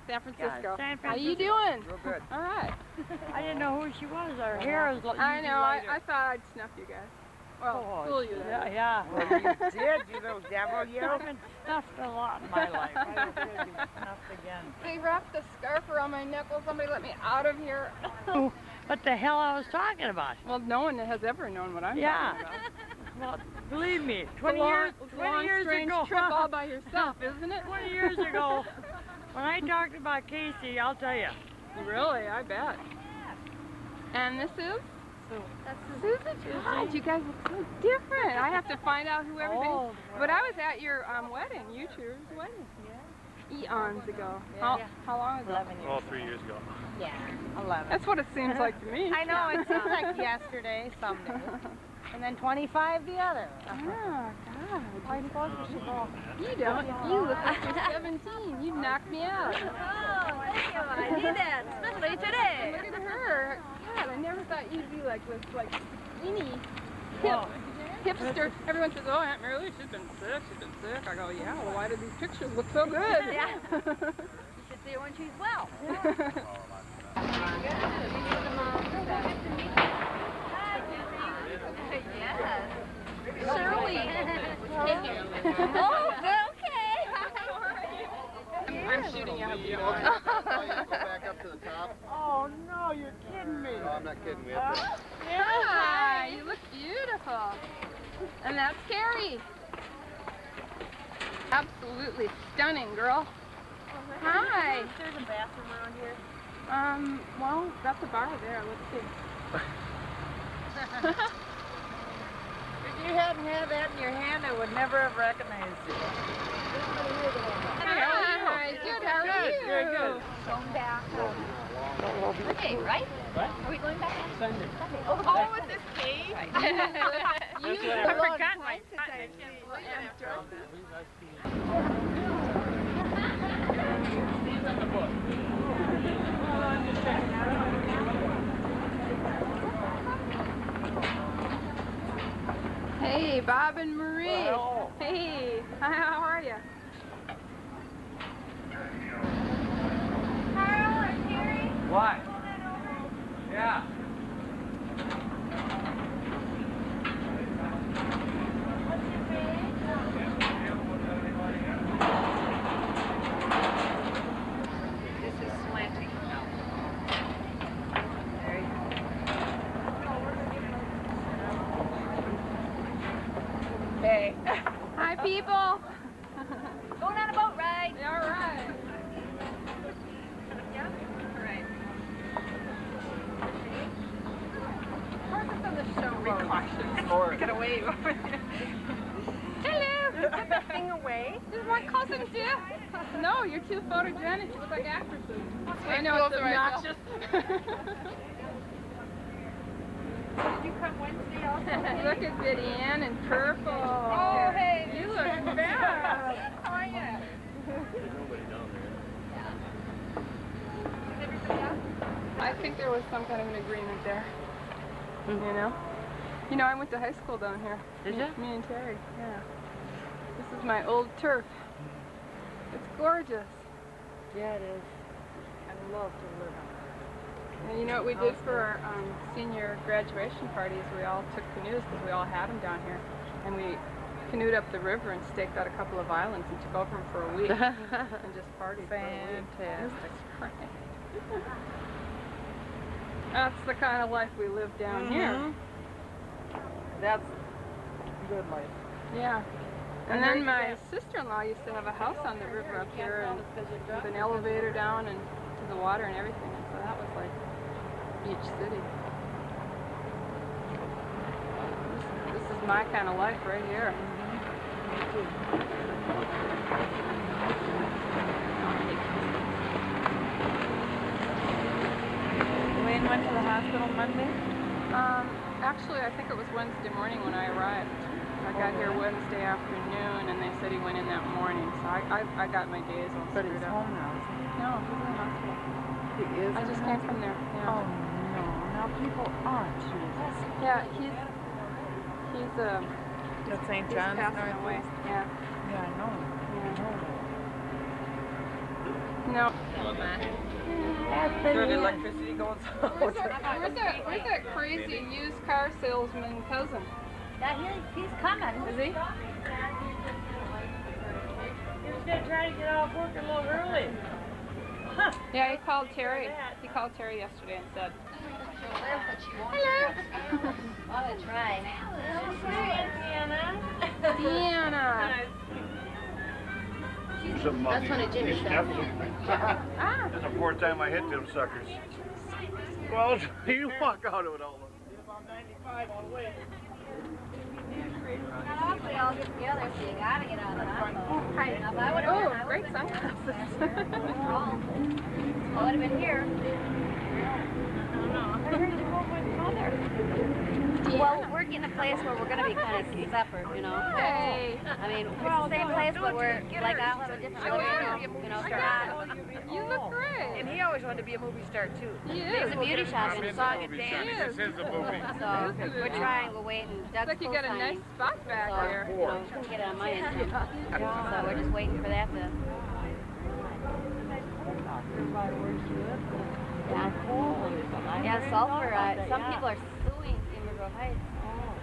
San Francisco. San Francisco. How you doing? Real good. All right. I didn't know who she was. Her hair is I know. I thought I'd snuff you guys. Well, fool you. Yeah. Well, you did, you little devil, you. I've been snuffed a lot in my life. I don't feel to be snuffed again. They wrapped the scarf around my neck. Will somebody let me out of here? What the hell I was talking about? Well, no one has ever known what I'm talking about. Well, believe me, 20 long, years ago. Trip all by yourself, isn't it? 20 years ago, when I talked about Casey, I'll tell you. Really? I bet. And this is? That's Susan. God, you guys look so different. I have to find out who everybody. But I was at your wedding, you two's wedding. Yeah. Eons ago. Yeah. How long ago? 11 years. Oh, 3 years ago. Yeah, 11. That's what it seems like to me. I know, it seems like yesterday, someday. And then 25 the other. Oh, God. I suppose we should go. You don't. You look like you're 17. You knocked me out. Oh, thank you. I need that, especially today. Look at her. God, I never thought you'd be like this, like skinny, hipster. Everyone says, oh, Aunt Marylee, she's been sick. I go, yeah, well, why do these pictures look so good? Yeah. You should see her when she's well. Yes. Shirley. Oh, okay. I'm shooting you. Go back up to the top. Oh, no, you're kidding me. No, I'm not kidding. We have to... Hi, you look beautiful. And that's Kerry. Absolutely stunning, girl. Hi. There's a bathroom around here. Well, that's a bar there. Let's see. If you hadn't had that in your hand, I would never have recognized you. Hi, good. How are you? Good. Going back. Monday, right? What? Are we going back? Sunday. Oh, with this cake? You I forgot my Hey, Bob and Marie. Well, Hey, how are you? Hi, Terrie. What? Yeah. This is slanting. Hey. Hi, people. Going on a boat ride. All right. Yeah? All right. Marcus on the show precautions. Or Get away over there. Hello. Put that thing away. Is my cousin too? No, you're too photogenic. You look like actresses. I know it's obnoxious. Did you come Wednesday also? Look at Diane in purple. Oh, hey. You look bad. How are you? Nobody down there. Is everybody up? I think there was some kind of an agreement there. You know? You know, I went to high school down here. Did you? Me and Terrie, yeah. This is my old turf. It's gorgeous. Yeah, it is. I love to live on it. And you know what we did for our senior graduation parties? We all took canoes because we all had them down here. And we canoed up the river and staked out a couple of islands and took over them for a week. And just partied for a week. Fantastic. It was great. That's the kind of life we live down here. that's good life. Yeah. And then my sister-in-law used to have a house on the river up here and with an elevator down and to the water and everything. And so that was like beach city. This is my kind of life right here. Wayne went to the hospital Monday? Actually, I think it was Wednesday morning when I arrived. I got here Wednesday afternoon, and they said he went in that morning. So I got my days all But screwed he's up. home now, isn't he? No, he's in the hospital. He is? I just came from there. Yeah. Oh, no. Now people aren't. Jesus. Yeah, he's At St. he's John's passing away. Northwest. Yeah. Yeah, I know. Yeah. No. There's electricity going Where's that crazy used car salesman cousin? Yeah, he's coming. Is he? He was going to try to get off work a little early. Yeah, he called Terrie. He called Terrie yesterday and said, Hello. I'll try. Deanna. That's one of Jimmy's stuff. That's the fourth time I hit them suckers. Well, you walk out of it all. About 95 all the way. Hopefully all get together, so you gotta get out of the hospital. Oh, great sunglasses. I would have been here. Well, we're getting a place where we're going to be kind of separate, you know. Hey. I mean, it's the same place, but we're, like, I'll have a different living room, you know, You look great. And he always wanted to be a movie star, too. He There's is. a beauty shop in Song and dance. Yes. This is a movie. So we're trying, we're waiting. Doug's Looks like you got a nice signing. spot back So, there. you know, couldn't get it on my end. So we're just waiting for that to... Yeah, sulfur. Some people are suing Timber Heights.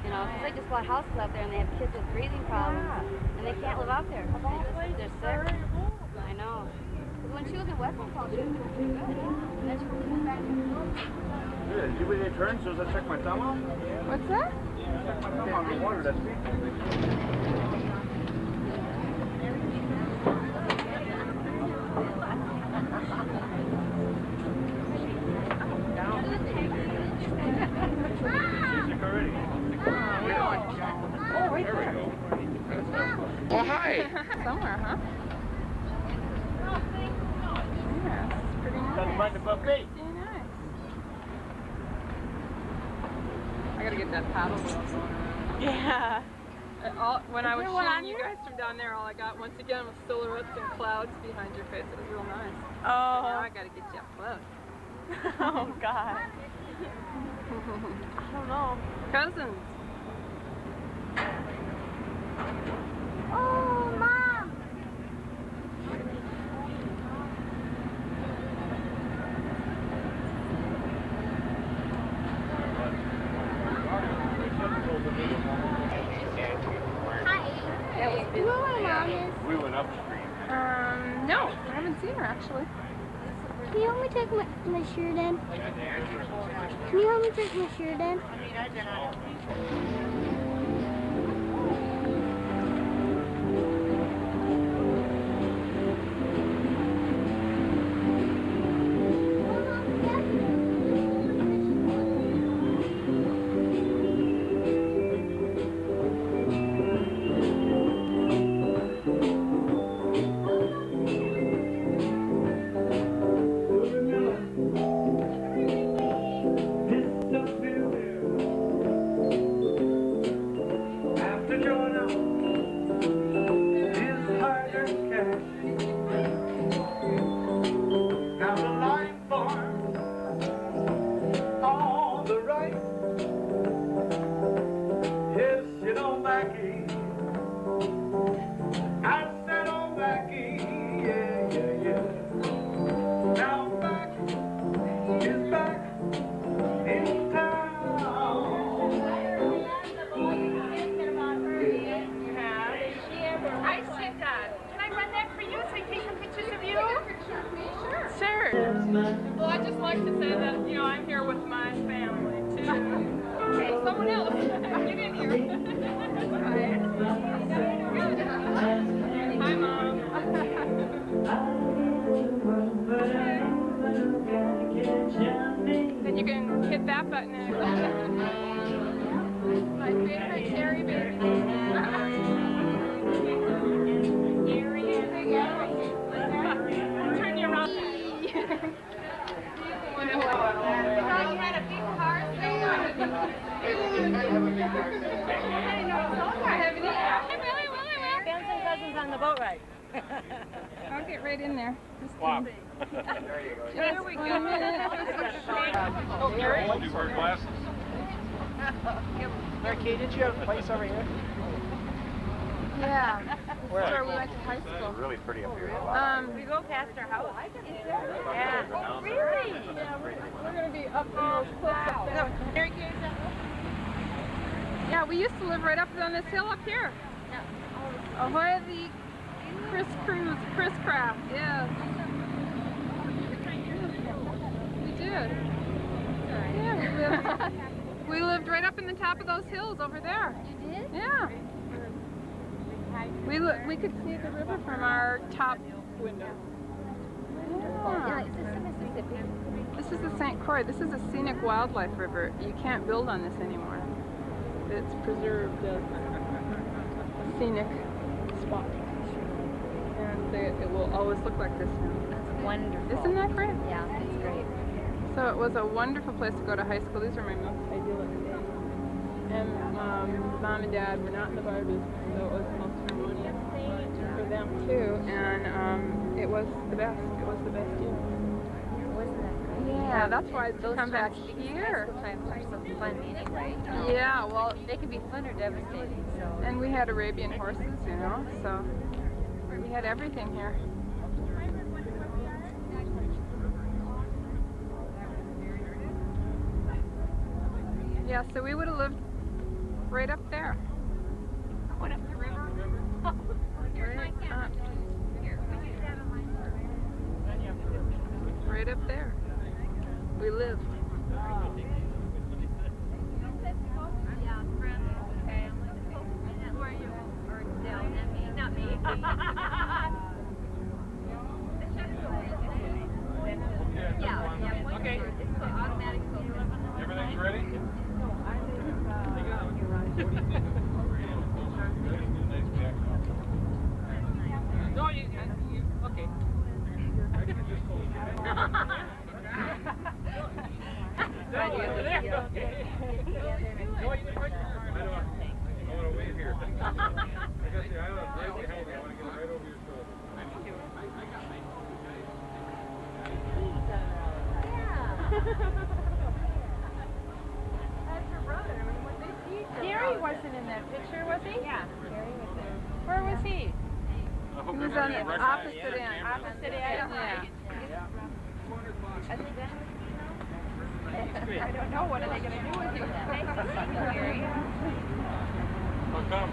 You know, because they just bought houses out there and they have kids with breathing problems. And they can't live out there. They're sick. I know. Because when she was in Western Falls, she was doing pretty good. And then she was back to Yeah, did you really turn so I check my thumb out? What's that? Check my thumb on the water, that's me. Already. Oh, right there. Oh, hi. Somewhere, huh? Yeah, it's pretty nice. Doesn't mind the buffet. Pretty nice. I gotta get that paddle wheel going around. Yeah. When I was shooting you guys from down there, all I got once again was silhouettes and clouds behind your face. It was real nice. Oh. Now I gotta get you up close. Oh, God. I don't know. Cousins. Oh, Mom! You know where Mom is? We went upstream. No, I haven't seen her actually. Can you help me take my shirt in? Can you help me take my shirt in? Well, I'd just like to say that, you know, I'm here with my family, too. Hey, someone else, get in here. Hi, Mom. Then you can hit that button and my favorite Terrie baby. Turn you around. Benson Cousins on the boat ride. I'll get right in there. Wow. There we go. Oh, Kerry? You wear glasses. Marquis, did you have a place over here? Yeah. This is where we went to high school. Really pretty up here. We go past our house. Yeah. Oh, really? Yeah, we're going to be up in those cliffs up there. Terrie gave that one? Yeah, we used to live right up on this hill up here. Yeah. Ahoy the Chris Craft, yes. We did. Yeah, we lived right up in the top of those hills over there. You did? Yeah. We could see the river from our top window. Yeah, is this the Mississippi? This is the St. Croix. This is a scenic wildlife river. You can't build on this anymore. It's preserved as a scenic spot. And it will always look like this now. That's wonderful. Isn't that great? Yeah, it's great. So it was a wonderful place to go to high school. These are my most idyllic days. And Mom and Dad were not in the bar business, so it was most harmonious for them too. And it was the best. It was the best year. Wasn't that great? Yeah, that's why Those come back times, here. High school times are so fun anyway. Yeah, well, They can be fun or devastating, so. and we had Arabian horses, you know, so we had everything here. Yeah, so we would have lived right up there. Went up the river. Right up there. We lived. Yeah, friends, family. Who are you? Or down at me? Not me. Yeah. Okay. It's automatic filter. Everything's ready? No, you okay. I want to wait here. I got the island right behind me. I want to get right over your Kerry wasn't in that picture, was he? Yeah. Kerry was in. Where was he? He was on the opposite end. Opposite end? Yeah. I don't know. What are they going to do with you? Nice to see you, Kerry. Well, come.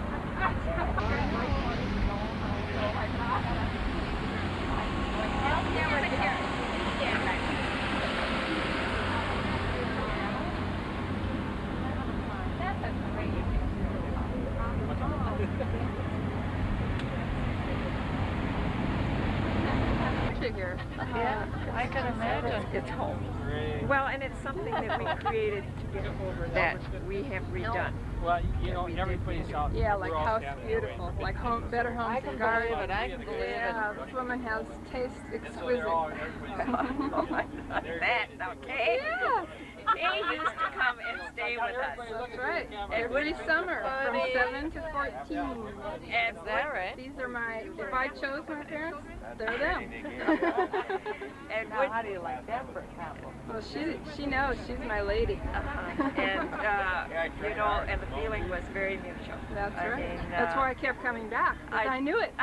Here. Yeah, I can imagine. It's home. Well, and it's something that we created together that we have redone. Well, you know, every place out. Yeah, like House Beautiful, like home, Better Homes and Gardens. I can believe it. Yeah, this woman has taste exquisite. That's okay. Yeah. They used to come and stay with us. That's right. Every summer from 7 to 14. Is that right? These are my, if I chose my parents, they're them. And now, how do you like them for example? Well, she knows she's my lady. And, you know, and the feeling was very mutual. That's I right. mean, That's why I kept coming back, 'cause I knew it.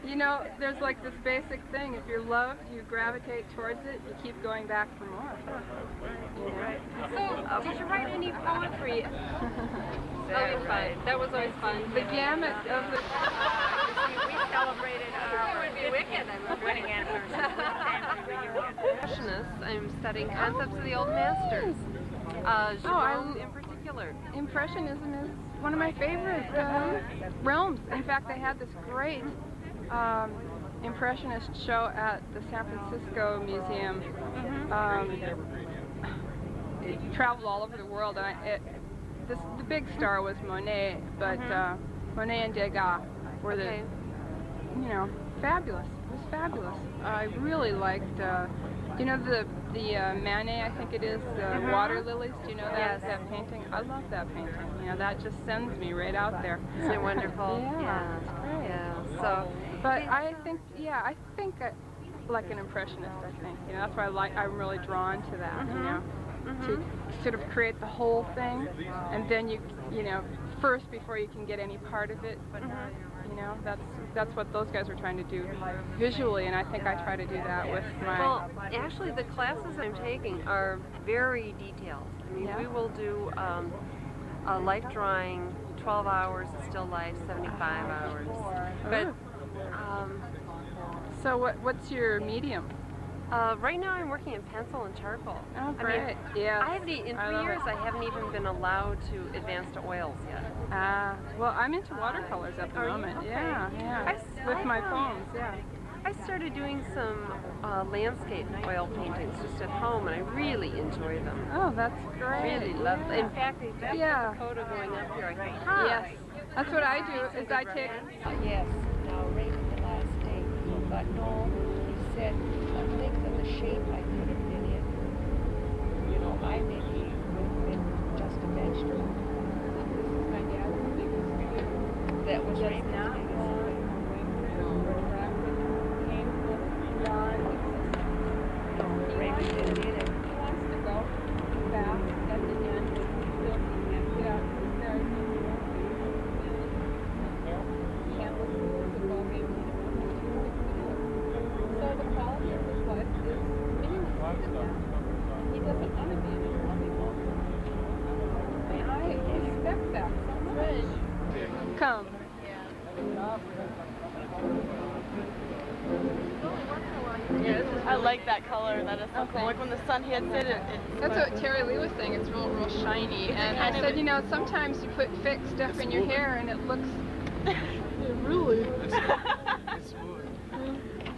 You know, there's like this basic thing. If you're loved, you gravitate towards it. You keep going back for more. You know? So, did you write any poetry? That was fun. That was always fun. The gamut of the... We celebrated our wedding anniversary. Impressionists. I'm studying concepts of the old masters. Jerome in particular. Impressionism is one of my favorite realms. In fact, they had this great Impressionist show at the San Francisco Museum. It traveled all over the world, and the big star was Monet, but Monet and Degas were the, you know, fabulous. It was fabulous. I really liked, you know, the Monet, I think it is, Water Lilies. Do you know that that painting? I love that painting. You know, that just sends me right out there. Isn't it wonderful? Yeah, it's great. Yeah. So, but I think, I think like an impressionist. I think, you know, that's why I'm really drawn to that. You know, to sort of create the whole thing, and then you know, first before you can get any part of it. You know, that's what those guys were trying to do visually, and I think I try to do that with my... Well, actually the classes I'm taking are very detailed. I mean, we will do a life drawing, 12 hours, still life, 75 hours. But, so what's your medium? Right now I'm working in pencil and charcoal. Oh, great. I mean, yeah. in 3 years I haven't even been allowed to advance to oils yet. Well, I'm into watercolors at the moment. Okay. Yeah. With my foams, yeah. I started doing some landscape oil paintings just at home, and I really enjoy them. Oh, that's great. Really love them. In fact, that's the photo going up here. I think. Yes. That's what I do, is I take... Yes, now right at the last day. But no, he said, think of the shape I could have been in. You know, my Mickie would have been just a vegetable. This is my dad's biggest fear. That was right now. Come. I like that color. That is so cool. Like when the sun hits it, That's what Terrie was saying. It's real shiny. And I said, you know, sometimes you put fake stuff in your hair and it looks... really? It's smooth.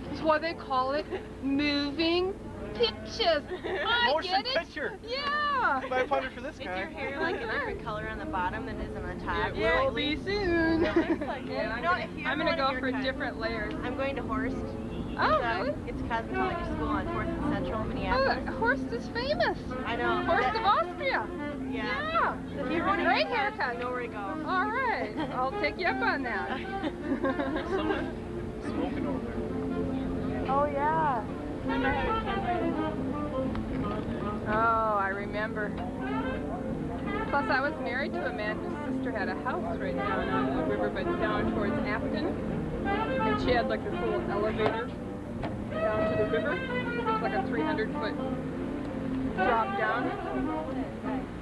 That's why they call it moving pictures. I Motion get it. picture. Yeah. 500 for this Is guy. your hair like a different color on the bottom than it is on the top? It will be soon. It looks like it. Yeah, You know, if you I'm ever going to want go a for haircut, different layers. I'm going to Horst. Oh, really? It's a cosmetology school on 4th and Central, Oh, Minneapolis. Horst is famous. I know. Horst of Austria. Yeah. If you want a great haircut. You know where to go. All right. I'll take you up on that. Someone smoking over there. Oh, yeah. Oh, I remember. Plus, I was married to a man whose sister had a house right down on the river, but down towards Afton. And she had like this little elevator down to the river. It's like a 300-foot drop down.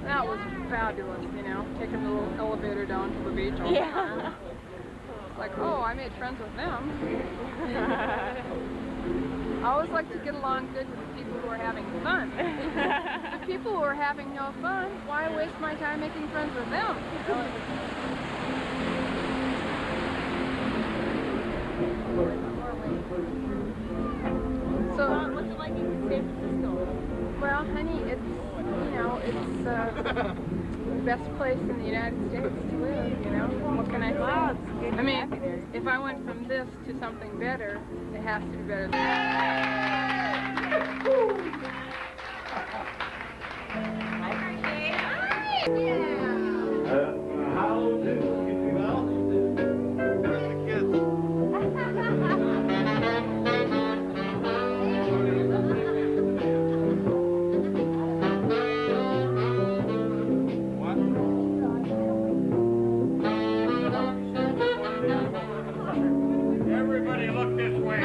That was fabulous, you know, taking the little elevator down to the beach all the time. It's like, oh, I made friends with them. I always like to get along good with the people who are having fun. The people who are having no fun, why waste my time making friends with them? So, what's it like in San Francisco? Well, honey, it's, you know, it's the best place in the United States to live, you know? What can I say? I mean, if I went from this to something better, it has to be better than How do you well? Where's the kids? Everybody look this way.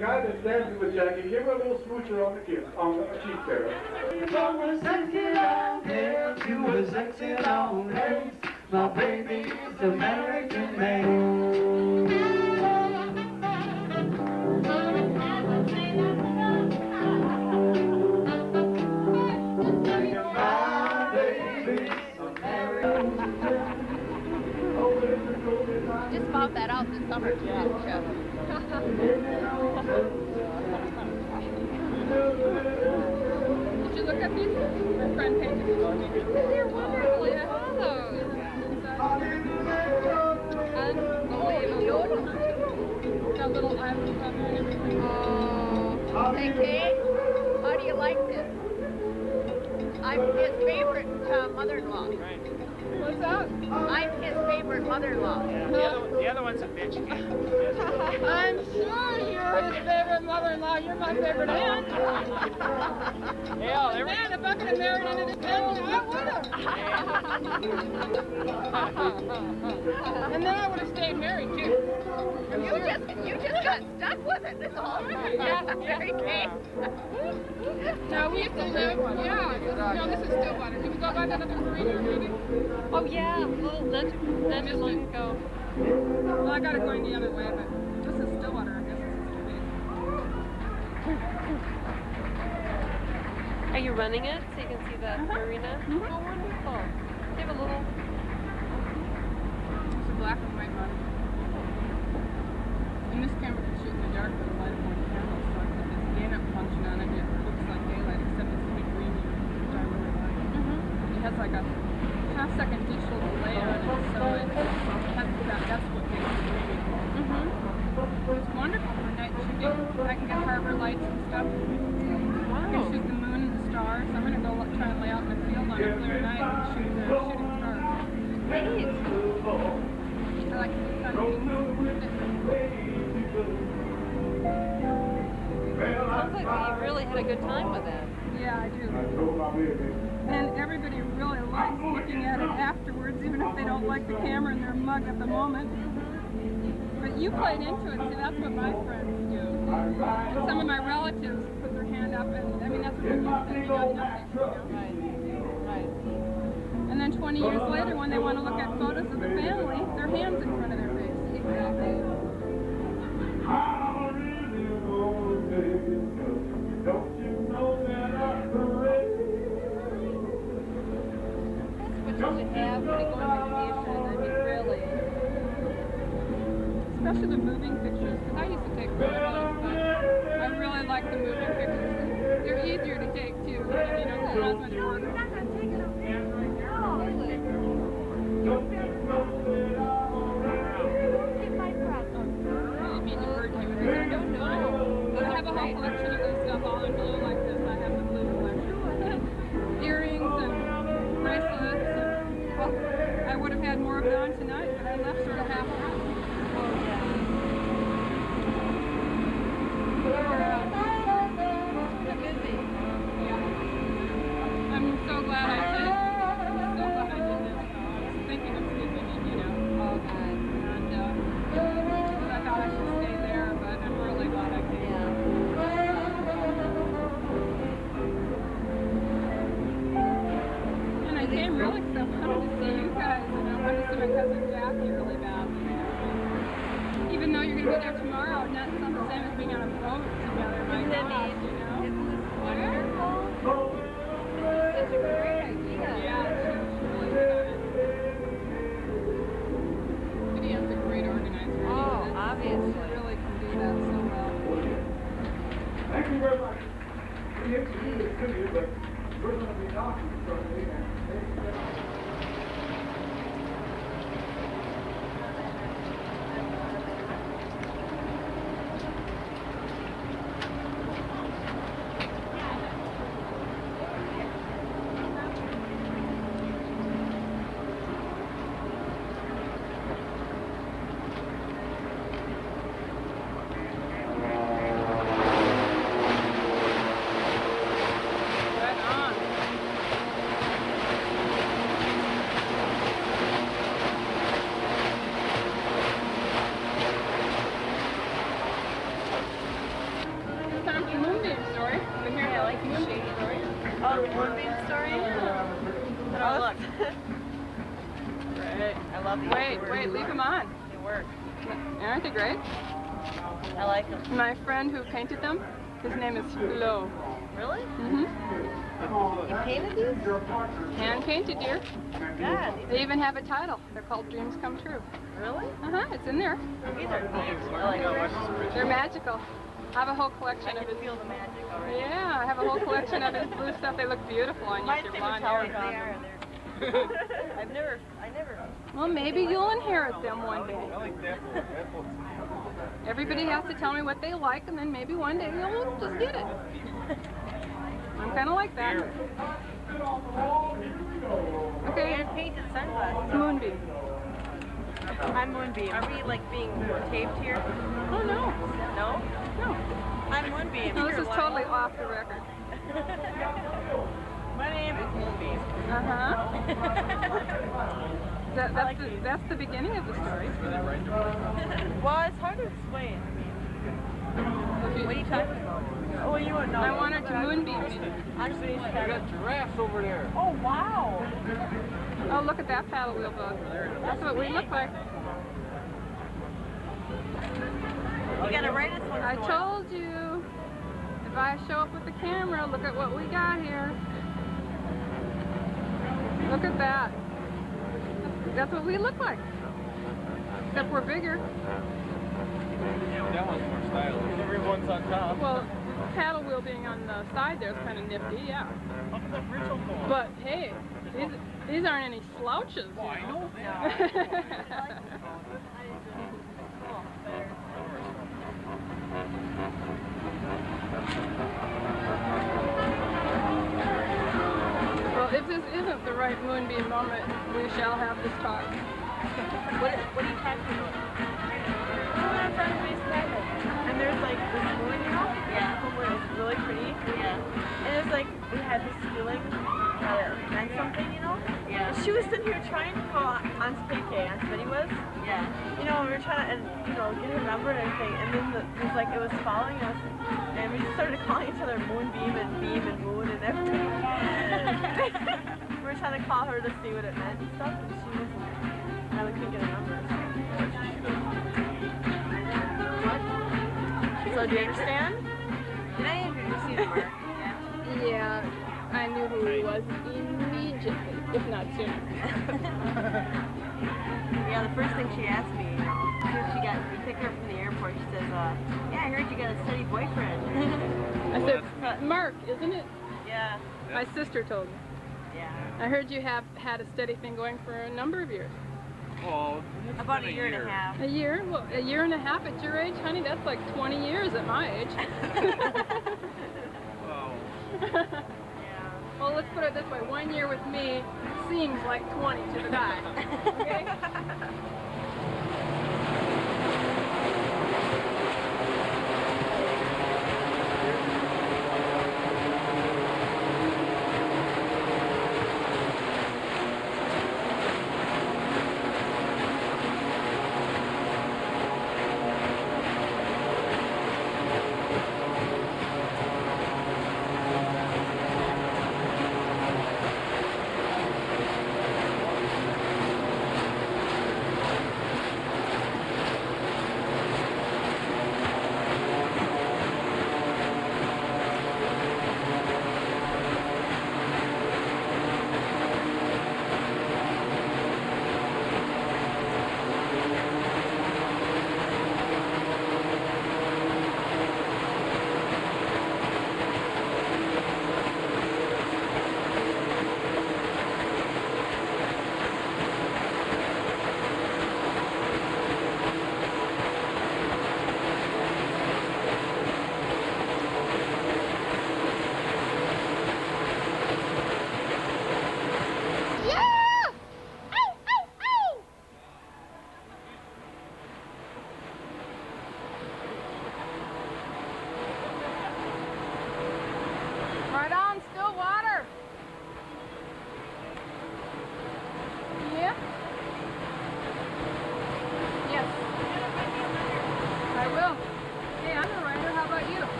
guy that stands in the jacket, give her a little smoocher on the kiss, on the cheek there. From a sexy long hair to a sexy long legs, my baby is American made. Just found that out this summer, too, didn't you? Did you look at these? My friend painted these for me. They're wonderful. I saw those. Unbelievable. Got little islands on there and everything. Oh. Hey, Kate, how do you like this? I'm his favorite mother-in-law. Right. What's that? I'm his favorite mother-in-law. Yeah, the other one's a bitch. I'm sure you're his favorite mother-in-law. You're my favorite aunt. Hell, Man, if I could have married into this family, I would have. And then I would have stayed married, too. You just got stuck with it, that's all. Yeah, very Kate. No, we used to live, no, this is Stillwater. Did we go by that other marina movie? Oh yeah, little not too long ago. Well, I got it going the other way, but this is Stillwater, I guess this is Are you running it so you can see the marina? Oh, wonderful. They have a little... It's a black and white model. And this camera can shoot in the dark with a light on the camera, so I put this Deanna function on it, and it looks like daylight, except it's a bit green, which I really like. It has like a half-second digital delay on it, so that's what makes it really cool. It's wonderful for night shooting. I can get harbor lights and stuff. I can shoot the moon and the stars. I'm going to go try and lay out in the field on a clear night and shoot the shooting stars. Neat. I like the sun. Sounds like you really had a good time with it. Yeah, I do. And everybody really likes looking at it afterwards, even if they don't like the camera in their mug at the moment. But you played into it. See, that's what my friends do. And some of my relatives put their hand up, and I mean, that's what they do. They got nothing, you know? Right. And then 20 years later, when they want to look at photos of the family, their hand's in front of their face. Exactly. That's what you should have when you go on vacation. I mean, really. Especially the moving pictures, because I used to take photos, but I really like the moving pictures. They're easier to take, too. I mean, it's not as much work. I have a whole collection of this stuff all in blue like this. I have the blue collection. Earrings and bracelets. And, well, I would have had more of it on tonight, but I left sort of half around. Busy. Yeah. I'm so glad I did. I'm so glad I did this. I was thinking of sleeping in, you know. And I thought I should stay there, but I'm really glad I came. And I came really because I wanted to see you guys, and I wanted to see my cousin Jackie really badly. Even though you're going to be there tomorrow, and that's not the same as being on a boat together, my gosh, you know? Isn't this wonderful? Such a great idea. Yeah, she's really good at it. Gideon's a great organizer. Oh, obviously. She really can do that so well. Thank you very much. We hate to do this to you, but we're going to be talking shortly. Oh, the Moonbeam story? Oh, look. Great. I love these. Wait, leave them on. They work. Aren't they great? I like them. My friend who painted them, his name is Flo. Really? Mm-hmm. You painted these? Hand painted, dear. God. They even have a title. They're called Dreams Come True. Really? Uh-huh, it's in there. These are neat. I like them. They're magical. I have a whole collection of his. Feel the magic already. Yeah, I have a whole collection of his blue stuff. They look beautiful on you with your blonde hair. They are. I never. Well, maybe you'll inherit them one day. I like that one. Everybody has to tell me what they like, and then maybe one day you'll just get it. I'm kind of like that. Okay. And painted sunglasses. Moonbeam. I'm Moonbeam. Are we like being taped here? Oh no. No? No. I'm Moonbeam. No, this is totally off the record. My name is Moonbeam. Uh-huh. That's the beginning of the story. Well, it's hard to explain. What are you talking about? Oh, you wouldn't know. I want her to Moonbeam me. Actually, I got giraffes over there. oh, wow. Oh, look at that paddle wheel bug. That's what we look like. You gotta write us one. I told you. If I show up with the camera, look at what we got here. Look at that. That's what we look like. Except we're bigger. Yeah, that one's more stylish. Every one's on top. Well, paddle wheel being on the side there is kind of nifty, yeah. But hey, these aren't any slouches. Oh, I know. Well, if this isn't the right Moonbeam moment, we shall have this talk. What are you talking about? And there's like this moon, you know? Yeah. Where it's really pretty. Yeah. And it's like we had this feeling that it meant something, you know? Yeah. And she was sitting here trying to call Aunt Smitty was. Yeah. You know, we were trying to, get her number and everything, and then it was like it was following us, and we just started calling each other Moonbeam and Beam and Moon and everything. We were trying to call her to see what it meant and stuff, and she was, we couldn't get a number. So do you understand? Did I introduce you to her? Yeah, I knew who he was immediately, if not sooner. Yeah, the first thing she asked me, we picked her up from the airport, she says, yeah, I heard you got a steady boyfriend. I said, Mark, isn't it? Yeah. My sister told me. Yeah. I heard you have had a steady thing going for a number of years. Oh, about a year and a half. A year? Well, a year and a half at your age, honey? That's like 20 years at my age. Wow. Yeah. Well, let's put it this way. 1 year with me seems like 20 to the guy. Okay?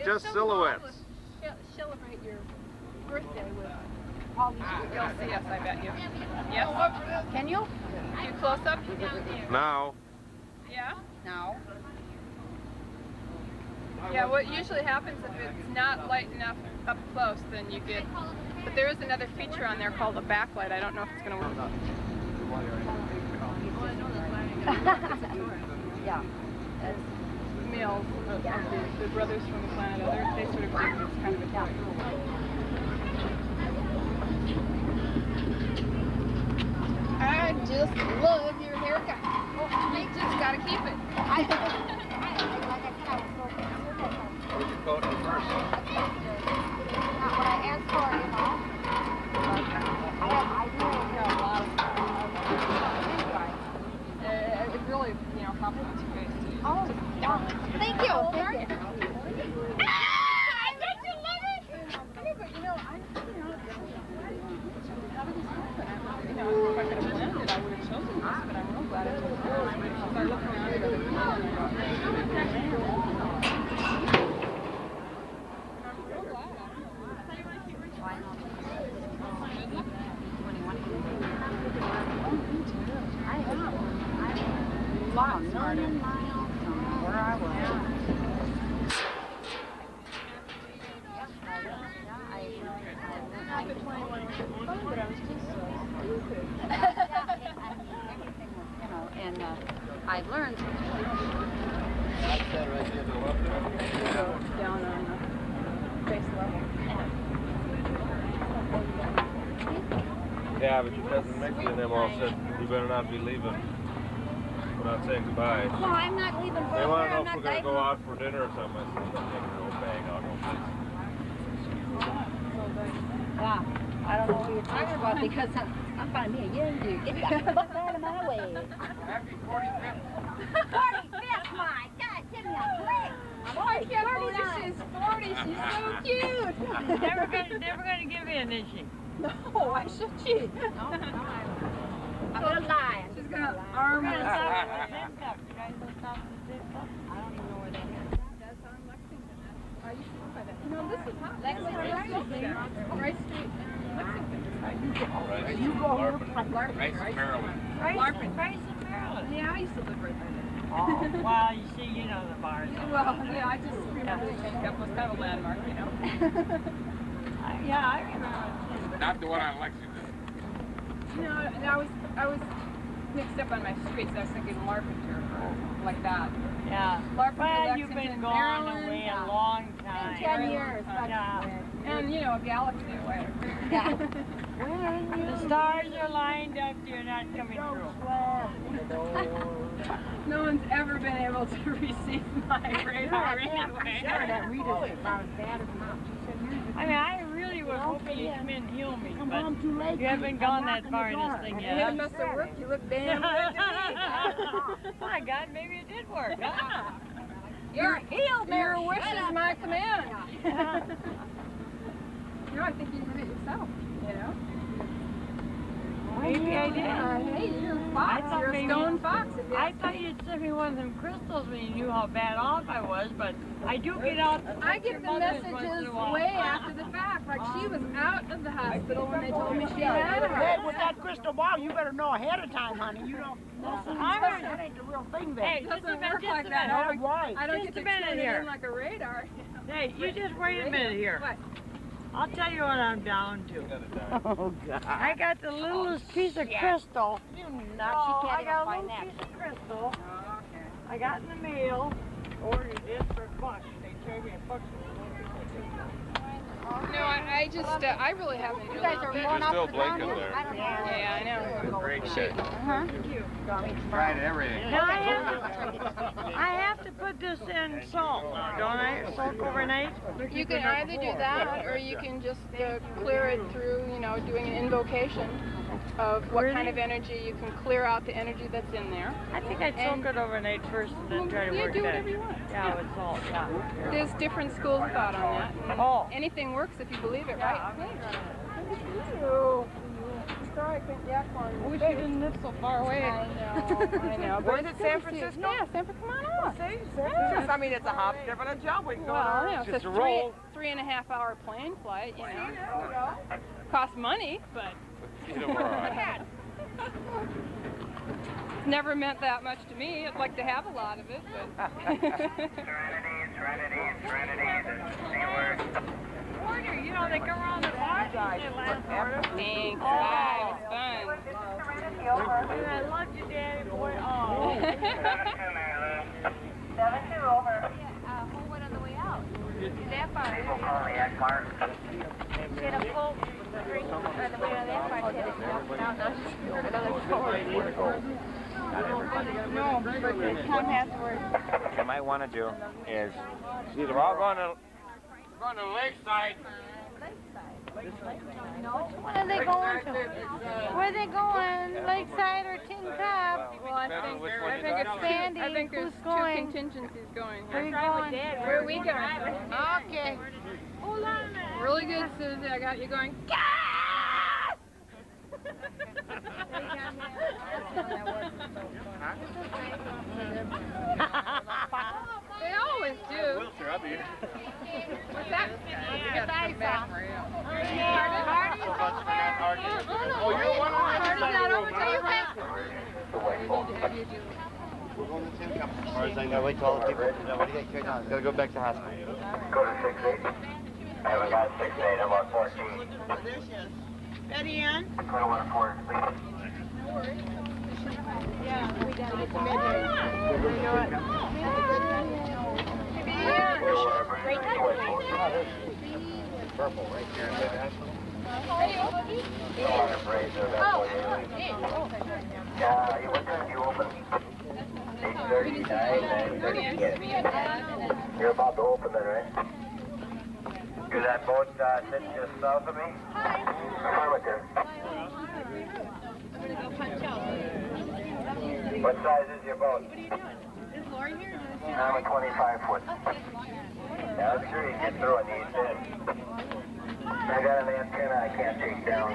Just silhouettes. celebrate your birthday with all these people. You'll see us, I bet you. Yes? Can you? You close up? Now. Yeah? No. Yeah, what usually happens if it's not light enough up close, then you get... But there is another feature on there called a backlight. I don't know if it's going to work. Yeah. Males of the brothers from the planet Other, they sort of think it's kind of a toy. I just love your haircut. Oh, you just gotta keep it. Where'd you coat it first? Not what I asked for, you know. I do know a lot of It really, you know, compliments your face too. Oh, yeah. Thank you. Thank you. Don't you love it? Okay, but you know, how did this happen? You know, if I could have planned it, I would have chosen this, but I'm real glad I did. If I look around at other people, I'm real glad. Lots smarter. Where I was. Not the 21 was fun, but I was just so stupid. Everything was, you know, and I've learned. That's that right there, the left there. Down on the face level. Yeah, but your cousin Mickie and them all said you better not be leaving without saying goodbye. No, I'm not leaving for They want to know I'm if we're not going to go leaving. out for dinner or something. I said, take a little bag, I'll go fix it. Yeah, I don't know who you're talking about because I'm finding me a young dude. Get the fuck out of my way. Happy 45th. 45th, my God, give me a break. Oh, I can't believe she's 40. She's so cute. Never gonna give in, is she? No, why should she? I'm gonna lie. She's gonna arm We're gonna herself. stop at the zip cup. You guys will stop at the zip cup? I don't even know where that is. That's on Lexington. I used to live by that. You know, this is hot. Lexington, Rice Street, Lexington. You go here, Larpin, Rice, right? Maryland. Larpin. Rice in Maryland. Yeah, I used to live right there. Oh, well, you see, you know the bars. Well, yeah, I just remember the Tin Cup was kind of a landmark, you know. Yeah, I remember. Not the one on Lexington. No, I was mixed up on my streets. I was thinking Larpenteur or like that. Yeah. Larpenteur, Well, you've Lexington, been gone Maryland. away a long time. 10 years. Yeah. And, you know, a galaxy away. Yeah. The stars are lined up, you're not coming through. No one's ever been able to receive my radar anyway. Sure, that Rita's about as bad as mom. I mean, I really was hoping you'd come in and heal me, but you haven't gone that far in this thing Yeah, yet. it must have worked. You look damn good to me. My God, maybe it did work. Huh? You're healed, Your wish is my command. You know, I think you did it yourself, you know? Maybe I did. Hey, you're a fox. You're a stone fox. I thought you'd send me one of them crystals when you knew how bad off I was, but I do get out. I get the messages way after the fact. Like she was out of the hospital when they told me she had Hey, her. with that crystal ball, you better know ahead of time, honey. You don't. That ain't the real thing, then. Hey, It doesn't work like that. All right. I don't Just get a to minute tune it here. in like a radar. Hey, you just wait a minute here. What? I'll tell you what I'm down to. Oh, God. I got the littlest piece of crystal. She Oh, can't I even got a find little that. piece of crystal. I got in the mail. Ordered this for $1. They charged me $1. No, I just, I really haven't. You guys are going still off the ground blinking here? there. I don't know. Yeah, I know. Great shit. Tried everything. Now I have to put this in salt, don't I? Soak overnight? You can either do that, or you can just clear it through, you know, doing an invocation of what kind of energy. You can clear out the energy that's in there. I think I'd soak it overnight first and then try to work do that. whatever you want. Yeah, with salt, yeah. There's different schools of thought on that. And anything works if you believe it, right? Thank you. strike went Jack on. I wish you didn't live so far away. I know. But Where's it, San Francisco? Yeah, San Francisco. Come on up. See? San Francisco. I mean, it's a hop, different a jump. We can go Well, there. you know, it's a 3.5 hour plane flight, you know. Costs money, but never meant that much to me. I'd like to have a lot of it, but. Order, you know, they go around the park and they land order. Thanks. Bye. It was fun. And I loved you, Daddy boy. Oh. 7-2 over. Whole one on the way out. That far. People call me X-Mark. She had a full drink on the way to that part. She had it another 4. No, but Tom has to work. What you might want to do is, we're all going to Lakeside. What are they going to? Where are they going? Lakeside or Tin Cup? Well, I think it's Sandy. I think there's Who's two going? contingencies going. Where are you going? Where are we going? Okay. Hold on a minute. Really good, Susie. I got you going. They always do. What's that? Get the ice off. Oh, you're one of We're going to Tin Cup as far as I know. Wait till all the people know what do you get carried on. Gotta go back to hospital. Go to 6-8. I haven't got 6-8, I'm about 14. There she is. Betty Ann? 21-4, please. Yeah, we gotta get the midnight. You know what? Purple right here. Yeah, what time do you open? 8:39. You're about to open then, right? You're that boat sitting just south of me? Affirmative. What size is your boat? I'm a 25-foot. Yeah, I'm sure you can get through it. I got an antenna I can't take down.